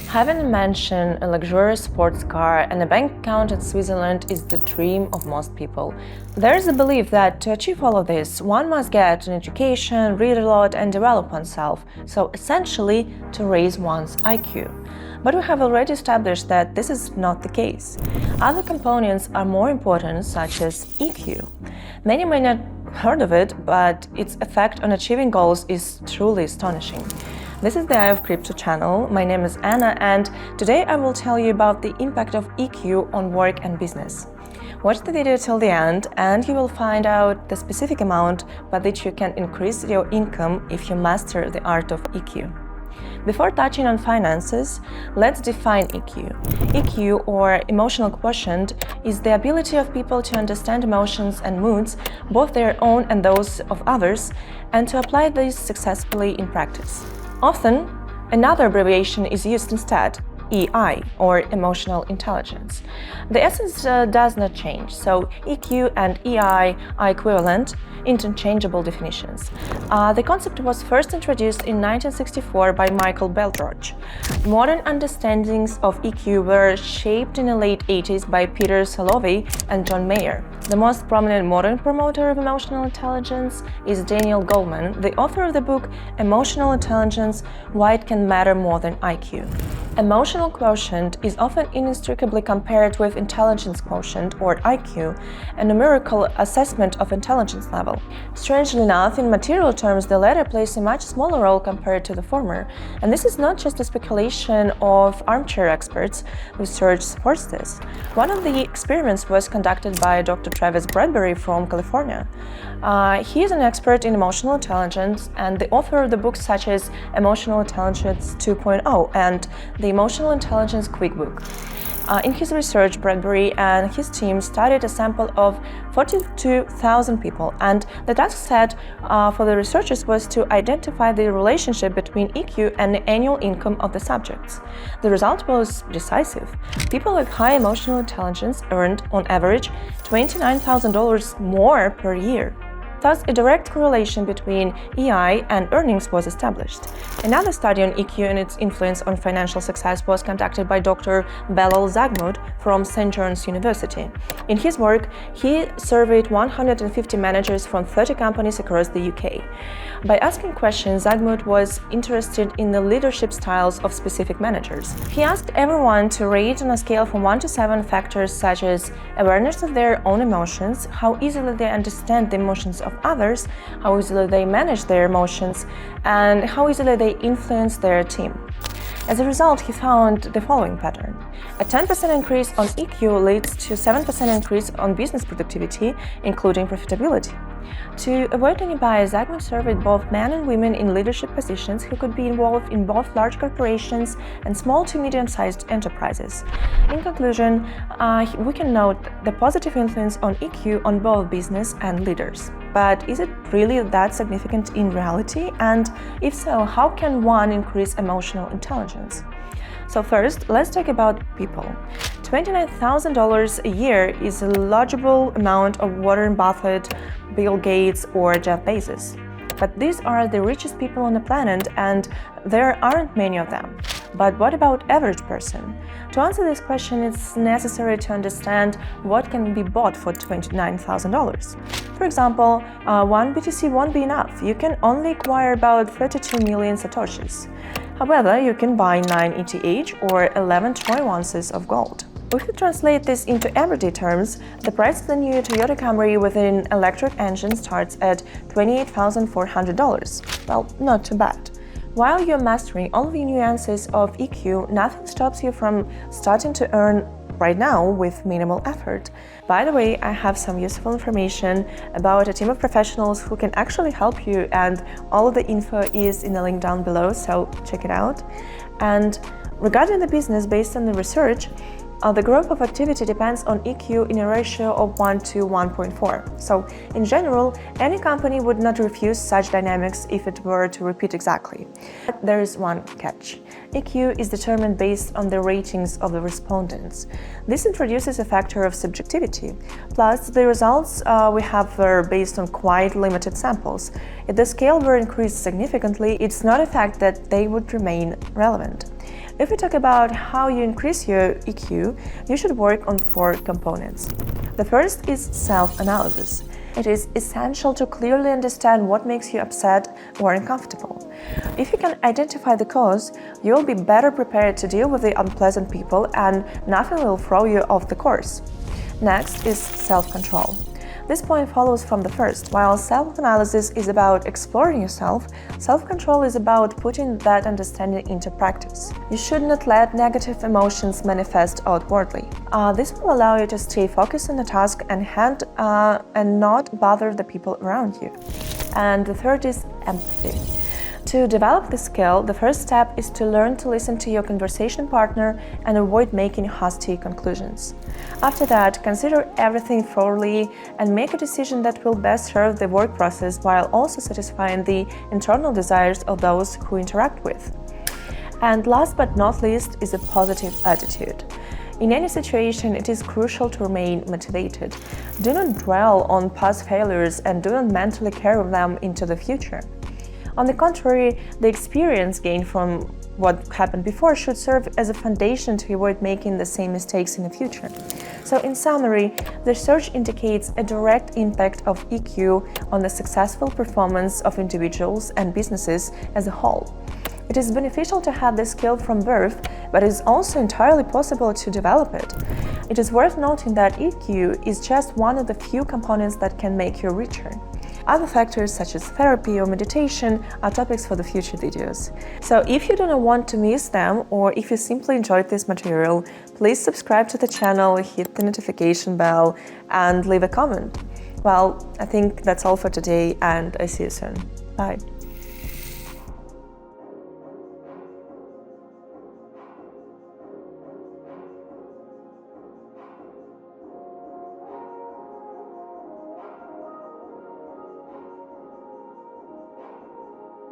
Having a mansion, a luxurious sports car, and a bank account in Switzerland is the dream of most people. There is a belief that to achieve all of this, one must get an education, read a lot, and develop oneself, so essentially to raise one's IQ. But we have already established that this is not the case. Other components are more important, such as EQ. Many may not have heard of it, but its effect on achieving goals is truly astonishing. This is the Eye of Crypto channel. My name is Anna, and today I will tell you about the impact of EQ on work and business. Watch the video till the end and you will find out the specific amount by which you can increase your income if you master the art of EQ. Before touching on finances, let's define EQ. EQ, or emotional quotient, is the ability of people to understand emotions and moods, both their own and those of others, and to apply these successfully in practice. Often, another abbreviation is used instead, EI, or emotional intelligence. The essence does not change, so EQ and EI are equivalent, interchangeable definitions. The concept was first introduced in 1964 by Michael Beldroge. Modern understandings of EQ were shaped in the late 80s by Peter Salovey and John Mayer. The most prominent modern promoter of emotional intelligence is Daniel Goleman, the author of the book Emotional Intelligence: Why It Can Matter More Than IQ. Emotional quotient is often inextricably compared with intelligence quotient, or IQ, a numerical assessment of intelligence level. Strangely enough, in material terms, the latter plays a much smaller role compared to the former. And this is not just a speculation of armchair experts. Research supports this. One of the experiments was conducted by Dr. Travis Bradbury from California. He is an expert in emotional intelligence and the author of the books such as Emotional Intelligence 2.0 and the Emotional Intelligence Quick Book. In his research, Bradbury and his team studied a sample of 42,000 people, and the task set for the researchers was to identify the relationship between EQ and the annual income of the subjects. The result was decisive. People with high emotional intelligence earned, on average, $29,000 more per year. Thus, a direct correlation between EI and earnings was established. Another study on EQ and its influence on financial success was conducted by Dr. Belal Zagmud from St. John's University. In his work, he surveyed 150 managers from 30 companies across the UK. By asking questions, Zagmud was interested in the leadership styles of specific managers. He asked everyone to rate on a scale from 1 to 7 factors such as awareness of their own emotions, how easily they understand the emotions of others, how easily they manage their emotions, and how easily they influence their team. As a result, he found the following pattern. A 10% increase on EQ leads to 7% increase on business productivity, including profitability. To avoid any bias, Zagmud surveyed both men and women in leadership positions who could be involved in both large corporations and small to medium-sized enterprises. In conclusion, we can note the positive influence on EQ on both business and leaders. But is it really that significant in reality? And if so, how can one increase emotional intelligence? So first, let's talk about people. $29,000 a year is a largeable amount of Warren Buffett, Bill Gates, or Jeff Bezos. But these are the richest people on the planet, and there aren't many of them. But what about average person? To answer this question, it's necessary to understand what can be bought for $29,000. For example, one BTC won't be enough. You can only acquire about 32 million satoshis. However, you can buy 9 ETH or 11 troy ounces of gold. If you translate this into everyday terms, the price of the new Toyota Camry with an electric engine starts at $28,400. Well, not too bad. While you're mastering all the nuances of EQ, nothing stops you from starting to earn right now with minimal effort. By the way, I have some useful information about a team of professionals who can actually help you, and all of the info is in the link down below, so check it out. And regarding the business, based on the research, the growth of activity depends on EQ in a ratio of 1 to 1.4. So, in general, any company would not refuse such dynamics if it were to repeat exactly. But there is one catch. EQ is determined based on the ratings of the respondents. This introduces a factor of subjectivity. Plus, the results we have were based on quite limited samples. If the scale were increased significantly, it's not a fact that they would remain relevant. If we talk about how you increase your EQ, you should work on 4 components. The first is self-analysis. It is essential to clearly understand what makes you upset or uncomfortable. If you can identify the cause, you will be better prepared to deal with the unpleasant people and nothing will throw you off the course. Next is self-control. This point follows from the first. While self-analysis is about exploring yourself, self-control is about putting that understanding into practice. You should not let negative emotions manifest outwardly. This will allow you to stay focused on the task and not bother the people around you. And the third is empathy. To develop this skill, the first step is to learn to listen to your conversation partner and avoid making hasty conclusions. After that, consider everything thoroughly and make a decision that will best serve the work process while also satisfying the internal desires of those who interact with. And last but not least is a positive attitude. In any situation, it is crucial to remain motivated. Do not dwell on past failures and do not mentally carry them into the future. On the contrary, the experience gained from what happened before should serve as a foundation to avoid making the same mistakes in the future. So in summary, the research indicates a direct impact of EQ on the successful performance of individuals and businesses as a whole. It is beneficial to have this skill from birth, but it is also entirely possible to develop it. It is worth noting that EQ is just one of the few components that can make you richer. Other factors such as therapy or meditation are topics for the future videos. So if you do not want to miss them, or if you simply enjoyed this material, please subscribe to the channel, hit the notification bell and leave a comment. Well, I think that's all for today and I see you soon. Bye.